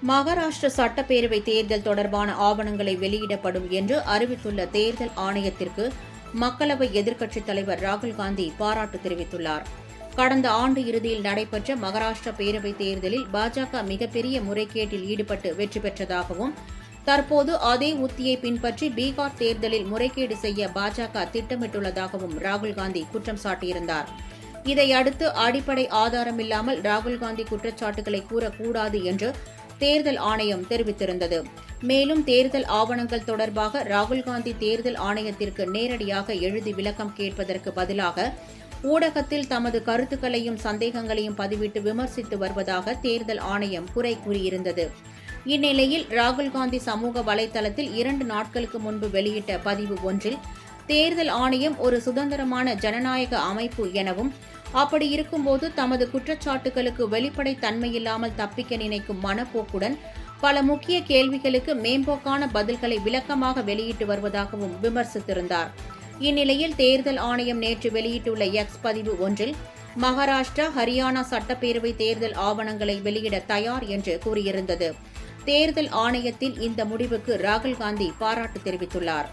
மகாராஷ்டிர சட்டப்பேரவை தேர்தல் தொடர்பான ஆவணங்களை வெளியிடப்படும் என்று அறிவித்துள்ள தேர்தல் ஆணையத்திற்கு மக்களவை எதிர்க்கட்சித் தலைவர் ராகுல் காந்தி பாராட்டு தெரிவித்துள்ளார். கடந்த ஆண்டு இறுதியில் நடைபெற்ற மகாராஷ்டிர பேரவைத் தேர்தலில் பாஜக மிகப்பெரிய முறைகேட்டில் ஈடுபட்டு வெற்றி பெற்றதாகவும், தற்போது அதே உத்தியை பின்பற்றி பீகார் தேர்தலில் முறைகேடு செய்ய பாஜக திட்டமிட்டுள்ளதாகவும் ராகுல் காந்தி குற்றம் சாட்டியிருந்தார். இதையடுத்து அடிப்படை ஆதாரமில்லாமல் ராகுல் காந்தி குற்றச்சாட்டுகளை கூறக்கூடாது என்று தேர்தல் ஆணையம் தெரிவித்திருந்தது. மேலும் தேர்தல் ஆவணங்கள் தொடர்பாக ராகுல் காந்தி தேர்தல் ஆணையத்திற்கு நேரடியாக எழுதி விளக்கம் கேட்பதற்கு பதிலாக ஊடகத்தில் தமது கருத்துக்களையும் சந்தேகங்களையும் பதிவிட்டு விமர்சித்து வருவதாக தேர்தல் ஆணையம் குறை கூறியிருந்தது. இந்நிலையில் ராகுல் காந்தி சமூக வலைதளத்தில் 2 நாட்களுக்கு முன்பு வெளியிட்ட பதிவு ஒன்றில் தேர்தல் ஆணையம் ஒரு சுதந்திரமான ஜனநாயக அமைப்பு எனவும், அப்படி இருக்கும்போது தமது குற்றச்சாட்டுகளுக்கு வெளிப்படை தன்மையில்லாமல் தப்பிக்க நினைக்கும் மனப்போக்குடன் பல முக்கிய கேள்விகளுக்கு மேம்போக்கான பதில்களை விளக்கமாக வெளியிட்டு வருவதாகவும் விமர்சித்திருந்தார். இந்நிலையில் தேர்தல் ஆணையம் நேற்று வெளியிட்டுள்ள எக்ஸ் பதிவு ஒன்றில் மகாராஷ்டிரா, ஹரியானா சட்டப்பேரவை தேர்தல் ஆவணங்களை வெளியிட தயார் என்று கூறியிருந்தது. தேர்தல் ஆணையத்தின் இந்த முடிவுக்கு ராகுல் காந்தி பாராட்டு தெரிவித்துள்ளார்.